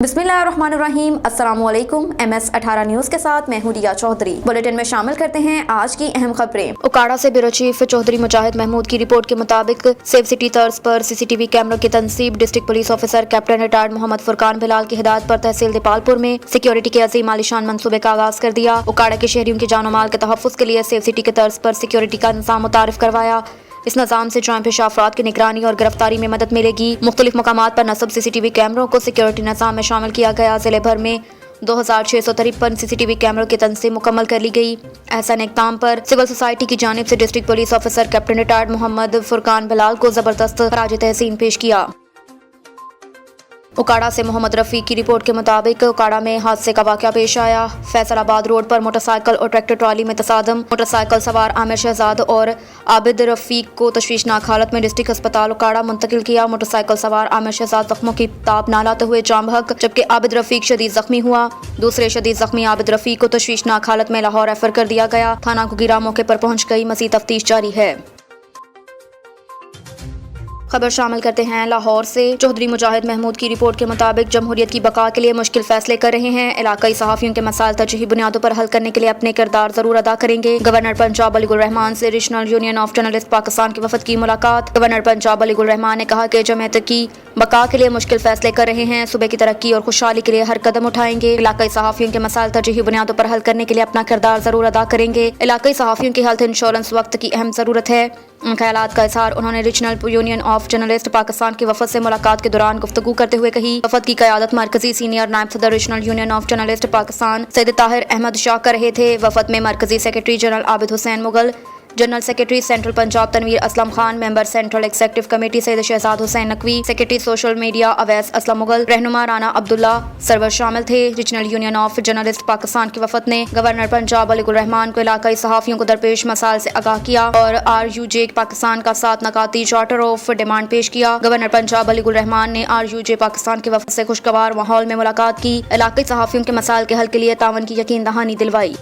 बिस्मिल्लाहिर्रहमानिर्रहीम। अस्सलाम वालेकुम। MS18 न्यूज़ के साथ मैं हूं रिया चौधरी। बुलेटिन में शामिल करते हैं आज की अहम खबरें। उकाड़ा से ब्यूरो चीफ चौधरी मुजाहिद महमूद की रिपोर्ट के मुताबिक सेफ सिटी तर्ज पर CCTV कैमरों की तनसीब। District police officer captain retired Mohammad Furqan Bilal की हिदायत पर तहसील दीपालपुर में सिक्योरिटी के अजीम आलिशान मंसूबे का आगाज कर दिया। उकाड़ा के शहरियों की जानो माल के तहफ़्फ़ुज़ के लिए सेफ सिटी के तर्ज पर सिक्योरिटी का निज़ाम मुतारिफ करवाया। इस निज़ाम से जुर्म पेशा अफराद की निगरानी और गिरफ्तारी में मदद मिलेगी। मुख्तलिफ मकामात पर नस्ब CCTV कैमरों को सिक्योरिटी निज़ाम में शामिल किया गया। जिले भर में 2653 CCTV कैमरों की तनसीब मुकम्मल कर ली गई। एहसन इक़दाम पर सिविल सोसाइटी की जानिब से district police officer captain retired Mohammad Furqan Bilal को ज़बरदस्त खराज तहसीन पेश किया। उकाड़ा से मोहम्मद रफ़ीक की रिपोर्ट के मुताबिक उकाड़ा में हादसे का वाक़या पेश आया। फैसलाबाद रोड पर मोटरसाइकिल और ट्रैक्टर ट्रॉली में तसादम। मोटरसाइकिल सवार आमिर शहजाद और आबिद रफ़ीक को तशवीशनाक हालत में डिस्ट्रिक्ट अस्पताल उकाड़ा मुंतकिल किया। मोटरसाइकिल सवार आमिर शहजाद जख्मों की ताब ना लाते हुए जाम बहक, जबकि आबिद रफ़ीक शदीद जख्मी हुआ। दूसरे शदीद जख्मी आबिद रफ़ीक को तशवीशनाक हालत में लाहौर रेफर कर दिया गया। थाना कुकीरा मौके पर पहुँच गई। मज़ीद तफ्तीश जारी है। खबर शामिल करते हैं लाहौर से। चौधरी मुजाहिद महमूद की रिपोर्ट के मुताबिक जमहूरियत की बका के लिए मुश्किल फैसले कर रहे हैं। इलाकाई सहाफ़ियों के मसाइल तरजीही बुनियादों पर हल करने के लिए अपने किरदार जरूर अदा करेंगे। गवर्नर पंजाब अली रहमान से regional union of journalist Pakistan की वफद की मुलाकात। गवर्नर पंजाब अली रहमान ने कहा कि जमहूरियत की बका के लिए मुश्किल फैसले कर रहे हैं। सूबे की तरक्की और खुशहाली के लिए हर कदम उठाएंगे। इलाकाई सहाफ़ियों के मसाइल तरजीही बुनियादों पर हल करने के लिए अपना किरदार जरूर अदा करेंगे। इलाकाई सहाफ़ियों की हेल्थ इंश्योरेंस वक्त की अहम ज़रूरत है। उन ख्यालात का इज़हार उन्होंने regional union of journalist Pakistan की वफद से मुलाकात के दौरान गुफ्तगू करते हुए कही। वफद की क़यादत मरकजी सीनियर नायब सदर regional union of journalist Pakistan Syed Tahir Ahmed Shah कर रहे थे। वफद में मरकजी secretary general Abid Hussain Mughal, general secretary central Punjab Tanveer Aslam Khan, member central executive committee Syed Shahzad Hussain Naqvi, secretary social media Awais Aslam Mughal, रहनुमा राना अब्दुल्ला सरवर शामिल थे। Regional union of journalist Pakistan की वफद ने गवर्नर पंजाब अली रहमान को इलाकाई सहाफ़ियों को दरपेश मसाइल से आगाह किया और RUJ पाकिस्तान का 7 नकाती चार्टर ऑफ डिमांड पेश किया। गवर्नर पंजाब अली रहमान ने RUJ पाकिस्तान की वफद से खुशगवार माहौल में मुलाकात की। इलाकाई सहाफ़ियों के मसाइल के हल के लिए तावन की यकीन दहानी दिलवाई।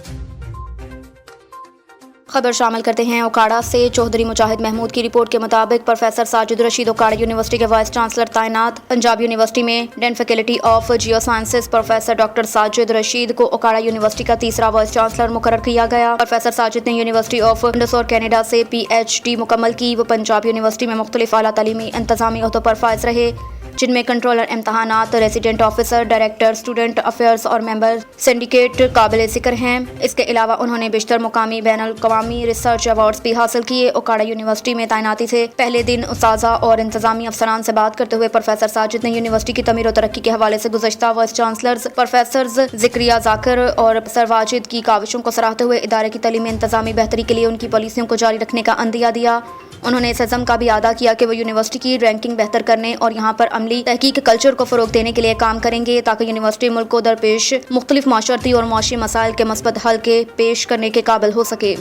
खबर शामिल करते हैं उकाड़ा से। चौधरी मुजाहिद महमूद की रिपोर्ट के मुताबिक प्रोफेसर साजिद रशीद उकाड़ा यूनिवर्सिटी के वाइस चांसलर तैनात। पंजाब यूनिवर्सिटी में dean faculty of geosciences professor doctor Sajid Rashid को उकाड़ा यूनिवर्सिटी का तीसरा वाइस चांसलर मुकर्रर किया गया। प्रोफेसर साजिद ने यूनिवर्सिटी ऑफ इंडोर कनाडा से PhD मुकम्मल की। वो पंजाब यूनिवर्सिटी में मुख्तलिफ आला तालीमी इंतजामी ओहदों पर फाइज रहे, जिनमें कंट्रोलर इम्तहानात, resident officer, director student affairs और मेंबर सिंडिकेट काबिल ज़िक्र हैं। इसके अलावा उन्होंने बेशतर मुकामी बैनुल अक़वामी रिसर्च अवार्ड्स भी हासिल किए। उकाड़ा यूनिवर्सिटी में तैनाती से पहले दिन उस्ताज़ा और इंतजामी अफसरान से बात करते हुए प्रोफेसर साजिद ने यूनिवर्सिटी की तमीर और तरक्की के हवाले से गुज़श्ता vice chancellors professor Zakriya Zakir और सर वाजिद की काविशों को सराहते हुए इदारे की तालीमी इंतजामी बेहतरी के लिए उनकी पॉलिसियों को जारी रखने का अंदिया दिया। उन्होंने इस अज़म का भी अदा किया कि वो यूनिवर्सिटी की रैंकिंग बेहतर करने और यहाँ पर अमली तहकीक कल्चर को फ़रोग देने के लिए काम करेंगे, ताकि यूनिवर्सिटी मुल्क को दरपेश मुख्तलिफ माशरती और मुआशी मसाइल के मस्बत हल के पेश करने के काबिल हो सके।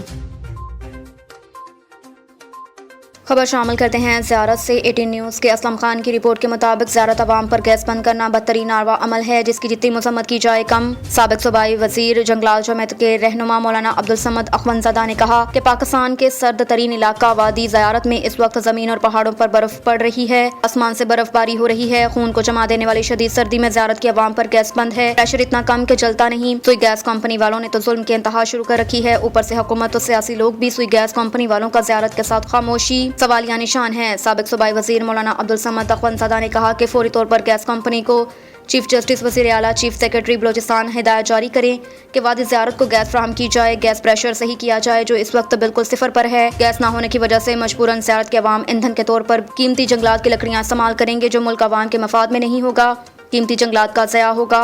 खबर शामिल करते हैं ज़ियारत से। 18 न्यूज़ के असलम खान की रिपोर्ट के मुताबिक ज़ियारत अवाम पर गैस बंद करना बदतरीन नारवा अमल है, जिसकी जितनी मजम्मत की जाए कम। साबिक सूबाई वज़ीर जंगलात जमात के रहनुमा मौलाना अब्दुल समद अखवंज़ादा ने कहा कि पाकिस्तान के सर्द तरीन इलाका वादी ज़ियारत में इस वक्त ज़मीन और पहाड़ों पर बर्फ पड़ रही है, आसमान से बर्फबारी हो रही है। खून को जमा देने वाली शदीद सर्दी में ज़ियारत की अवाम पर गैस बंद है। प्रेशर इतना कम कि जलता नहीं। सुई गैस कंपनी वालों ने तो जुल्म की इंतहा शुरू कर रखी है। ऊपर से हुकूमत और सियासी लोग भी सुई गैस कंपनी वालों का ज़ियारत के साथ खामोशी सवालिया निशान है। साबिक सूबाई वज़ीर मौलाना अब्दुल समद अखवंज़ादा ने कहा कि फौरी तौर पर गैस कंपनी को चीफ जस्टिस वज़ीर आला चीफ सेक्रेटरी बलोचिस्तान हिदायत जारी करें कि वादी ज़ियारत को गैस फराहम की जाए। गैस प्रेशर सही किया जाए जो इस वक्त बिल्कुल सिफर पर है। गैस ना होने की वजह से मजबूरन ज़ियारत के अवाम ईंधन के तौर पर कीमती जंगलात की लकड़ियाँ इस्तेमाल करेंगे, जो मुल्क अवाम के मफाद में नहीं होगा। कीमती जंगलात का ज़या होगा।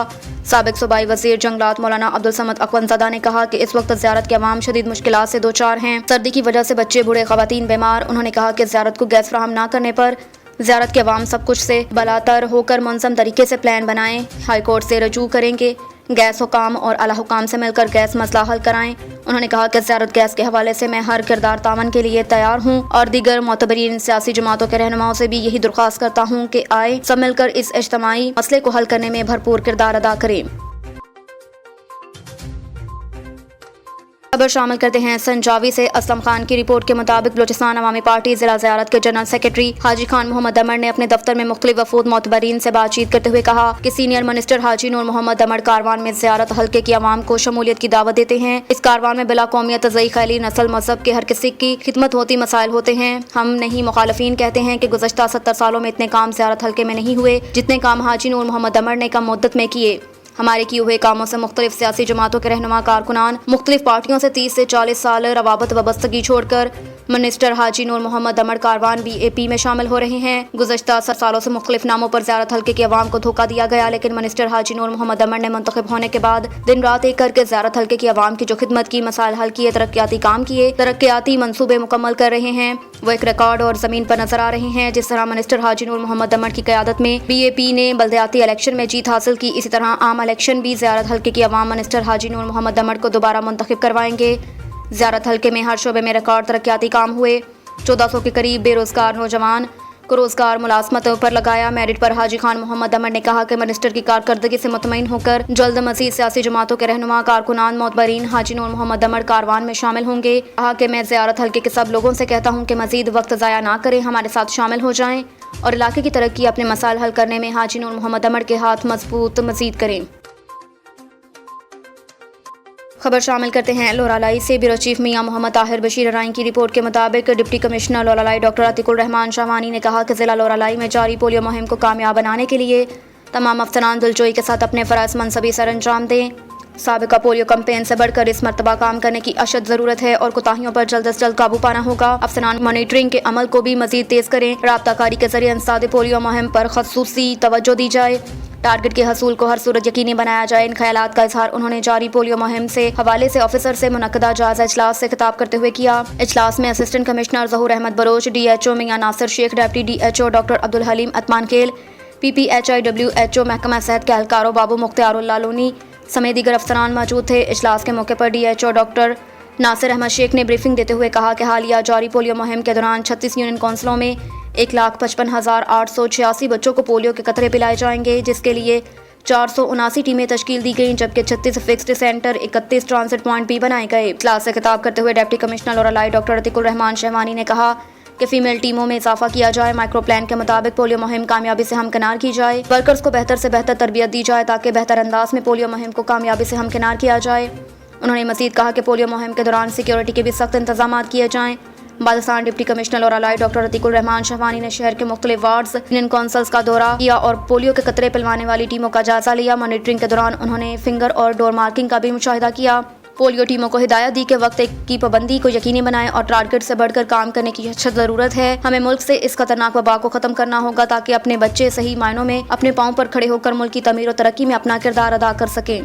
साबिक सूबाई वज़ीर जंगलात मौलाना अब्दुल समद अखवंज़ादा ने कहा कि इस वक्त ज़ियारत के अवाम शदीद मुश्किलात से दो चार हैं। सर्दी की वजह से बच्चे, बूढ़े, ख़वातीन बीमार। उन्होंने कहा कि ज़ियारत को गैस फराहम ना करने पर ज़ियारत के अवाम सब कुछ से बलातर होकर मुनज़्ज़म तरीके से प्लान बनाएं, हाई कोर्ट से रजू करेंगे, गैस हुकाम और आला हुकाम से मिलकर गैस मसला हल कराएं। उन्होंने कहा कि ज़ियारत गैस के हवाले से मैं हर किरदार तावन के लिए तैयार हूँ और दीगर मोतबरीन सियासी जमातों के रहनुमाओं से भी यही दरख्वास्त करता हूँ कि आए सब मिलकर इस इज्तिमाई मसले को हल करने में भरपूर किरदार अदा करें। خبر شامل کرتے ہیں سنجاوی سے۔ اسلم خان کی رپورٹ کے مطابق بلوچستان عوامی پارٹی ضلع زیارت کے جنرل سیکرٹری حاجی خان محمد امر نے اپنے دفتر میں مختلف وفود معتبرین سے بات چیت کرتے ہوئے کہا کہ سینئر منسٹر حاجی نور محمد امر کاروان میں زیارت حلقے کی عوام کو شمولیت کی دعوت دیتے ہیں۔ اس کاروان میں بلا قومیت، تزئی، خیلی، نسل، مذہب کے ہر کسی کی خدمت ہوتی، مسائل ہوتے ہیں۔ ہم نہیں مخالفین کہتے ہیں کہ گزشتہ 70 سالوں میں اتنے کام زیارت حلقے میں نہیں ہوئے جتنے کام حاجی نور محمد امر نے کم مدت میں کیے۔ ہمارے کیے ہوئے کاموں سے مختلف سیاسی جماعتوں کے رہنما کارکنان مختلف پارٹیوں سے 30 سے 40 سال روابط وابستگی چھوڑ کر منسٹر حاجی نور محمد امر کاروان BAP میں شامل ہو رہے ہیں۔ گزشتہ 7 سالوں سے مختلف ناموں پر زیارت حلقے کی عوام کو دھوکہ دیا گیا، لیکن منسٹر حاجی نور محمد امر نے منتخب ہونے کے بعد دن رات ایک کر کے زیارت حلقے کی عوام کی جو خدمت کی، مسائل حل کیے، ترقیاتی کام کیے، ترقیاتی منصوبے مکمل کر رہے ہیں، وہ ایک ریکارڈ اور زمین پر نظر آ رہے ہیں۔ جس طرح منسٹر حاجی نور محمد امر کی قیادت میں BAP نے بلدیاتی الیکشن میں جیت حاصل کی، اسی طرح عام الیکشن بھی زیارت حلقے کی عوام منسٹر حاجی نور محمد امر کو دوبارہ منتخب کروائیں گے۔ زیارت حلقے میں ہر شعبے میں ریکارڈ ترقیاتی کام ہوئے۔ 1400 کے قریب بے روزگار نوجوان کو روزگار ملازمت پر لگایا۔ میرٹ پر حاجی خان محمد امر نے کہا کہ منسٹر کی کارکردگی سے مطمئن ہو کر جلد مزید سیاسی جماعتوں کے رہنما کارکنان معتبرین حاجی نور محمد امر کاروان میں شامل ہوں گے۔ کہا کہ میں زیارت حلقے کے سب لوگوں سے کہتا ہوں کہ مزید وقت ضائع نہ کریں، ہمارے ساتھ شامل ہو جائیں اور علاقے کی ترقی، اپنے مسائل حل کرنے میں حاجی نور محمد امر کے ہاتھ مضبوط مزید کریں۔ خبر شامل کرتے ہیں لورالائی سے۔ بیورو چیف میاں محمد طاہر بشیر ارائیں کی رپورٹ کے مطابق deputy commissioner Loralai doctor Atiq ur Rahman Shahwani نے کہا کہ ضلع لورالائی میں جاری پولیو مہم کو کامیاب بنانے کے لیے تمام افسران دلجوئی کے ساتھ اپنے فرائض منصبی سر انجام دیں۔ سابقہ پولیو کمپین سے بڑھ کر اس مرتبہ کام کرنے کی اشد ضرورت ہے اور کوتاہیوں پر جلد از جلد قابو پانا ہوگا۔ افسران مانیٹرنگ کے عمل کو بھی مزید تیز کریں۔ رابطہ کاری کے ذریعے انسداد پولیو مہم پر خصوصی توجہ دی جائے، ٹارگٹ کے حصول کو ہر صورت یقینی بنایا جائے۔ ان خیالات کا اظہار انہوں نے جاری پولیو مہم سے حوالے سے آفیسر سے منعقدہ جائزہ اجلاس سے خطاب کرتے ہوئے کیا۔ اجلاس میں اسسٹنٹ کمشنر ظہور Ahmad Bharuch, DHO Mian Nasir Sheikh, deputy DHO doctor Abdul Haleem Utman Khel, PPHI WHO محکمہ صحت کے اہلکاروں بابو مختار اللہ لونی سمیت دیگر افسران موجود تھے۔ اجلاس کے موقع پر DHO ڈاکٹر ناصر احمد شیخ نے بریفنگ دیتے ہوئے کہا کہ حالیہ جاری پولیو مہم کے دوران 36 یونین کونسلوں میں 1,55,886 بچوں کو پولیو کے قطرے پلائے جائیں گے، جس کے لیے 479 ٹیمیں تشکیل دی گئیں، جبکہ 36 فکسڈ سینٹر، 31 ٹرانزٹ پوائنٹ بھی بنائے گئے۔ اجلاس سے خطاب کرتے ہوئے deputy commissioner Loralai doctor Atiq ur Rahman Shahwani نے کہا کہ فیمیل ٹیموں میں اضافہ کیا جائے، مائکرو پلان کے مطابق پولیو مہم کامیابی سے ہمکنار کی جائے، ورکرز کو بہتر سے بہتر تربیت دی جائے تاکہ بہتر انداز میں پولیو مہم کو کامیابی سے ہمکنار کیا جائے۔ انہوں نے مزید کہا کہ پولیو مہم کے دوران سیکیورٹی کے بھی سخت انتظامات کیے جائیں۔ بادسان deputy commissioner Loralai doctor Atiq ur Rahman Shahwani نے شہر کے مختلف وارڈز، یونین کونسلز کا دورہ کیا اور پولیو کے قطرے پلوانے والی ٹیموں کا جائزہ لیا۔ مانیٹرنگ کے دوران انہوں نے فنگر اور ڈور مارکنگ کا بھی مشاہدہ کیا۔ پولیو ٹیموں کو ہدایت دی کہ وقت کی پابندی کو یقینی بنائیں اور ٹارگٹ سے بڑھ کر کام کرنے کی اشد ضرورت ہے۔ ہمیں ملک سے اس خطرناک وبا کو ختم کرنا ہوگا تاکہ اپنے بچے صحیح معنوں میں اپنے پاؤں پر کھڑے ہو کر ملک کی تعمیر و ترقی میں اپنا کردار ادا کر سکیں۔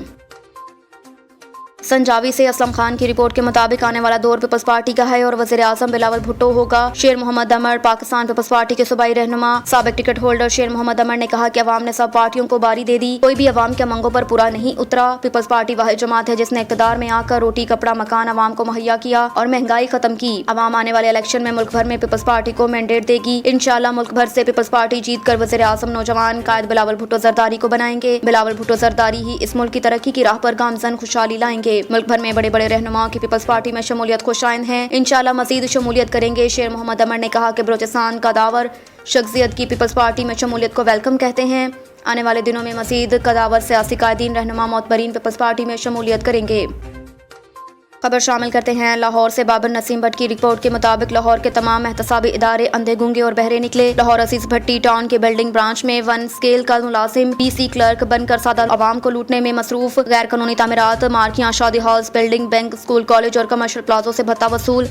سنجاوی سے اسلم خان کی رپورٹ کے مطابق آنے والا دور پیپلز پارٹی کا ہے اور وزیر اعظم بلاول بھٹو ہوگا۔ شیر محمد امر پاکستان پیپلز پارٹی کے صوبائی رہنما سابق ٹکٹ ہولڈر شیر محمد امر نے کہا کہ عوام نے سب پارٹیوں کو باری دے دی، کوئی بھی عوام کے منگوں پر پورا نہیں اترا۔ پیپلز پارٹی واحد جماعت ہے جس نے اقتدار میں آ کر روٹی کپڑا مکان عوام کو مہیا کیا اور مہنگائی ختم کی۔ عوام آنے والے الیکشن میں ملک بھر میں پیپلز پارٹی کو مینڈیٹ دے گی۔ انشاءاللہ ملک بھر سے پیپلز پارٹی جیت کر وزیر اعظم نوجوان قائد بلاول بھٹو زرداری کو بنائیں گے۔ بلاول بھٹو زرداری ہی اس ملک کی ترقی کی راہ پر گامزن خوشحالی لائیں گے۔ ملک بھر میں بڑے بڑے رہنماؤں کی پیپلز پارٹی میں شمولیت خوش آئند ہیں، انشاءاللہ مزید شمولیت کریں گے۔ شیر محمد امر نے کہا کہ بلوچستان قداور شخصیت کی پیپلز پارٹی میں شمولیت کو ویلکم کہتے ہیں۔ آنے والے دنوں میں مزید قداور سیاسی قائدین، رہنما، معتبرین پیپلز پارٹی میں شمولیت کریں گے۔ خبر شامل کرتے ہیں لاہور سے۔ بابر نسیم بٹ کی رپورٹ کے مطابق لاہور کے تمام احتسابی ادارے اندھے گونگے اور بہرے نکلے۔ لاہور عزیز بھٹی ٹاؤن کے بلڈنگ برانچ میں 1 اسکیل کا ملازم PC کلرک بن کر سادہ عوام کو لوٹنے میں مصروف۔ غیر قانونی تعمیرات، مارکیاں، شادی halls, building, bank, school, college اور کمرشل پلازوں سے بھتہ وصول۔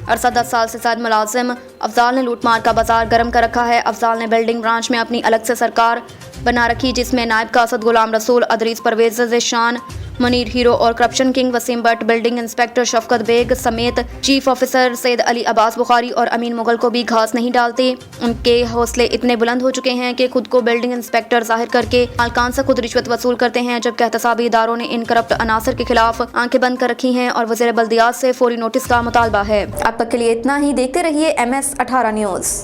عرصہ 10 سال سے زائد ملازم افضال نے لوٹ مار کا بازار گرم کر رکھا ہے۔ افضال نے بلڈنگ برانچ میں اپنی الگ سے سرکار بنا رکھی جس میں نائب قاصد غلام رسول، ادریس پرویز ذیشان، منیر ہیرو اور corruption king Waseem Butt, building inspector Shafqat Baig سمیت چیف آفیسر سید علی عباس بخاری اور امین مغل کو بھی گھاس نہیں ڈالتے۔ ان کے حوصلے اتنے بلند ہو چکے ہیں کہ خود کو بلڈنگ انسپیکٹر ظاہر کر کے مالکان سے خود رشوت وصول کرتے ہیں، جبکہ احتسابی اداروں نے ان کرپٹ عناصر کے خلاف آنکھیں بند کر رکھی ہیں اور وزیر بلدیات سے فوری نوٹس کا مطالبہ ہے۔ اب تک کے لیے اتنا ہی، دیکھتے رہیے MS 18 نیوز۔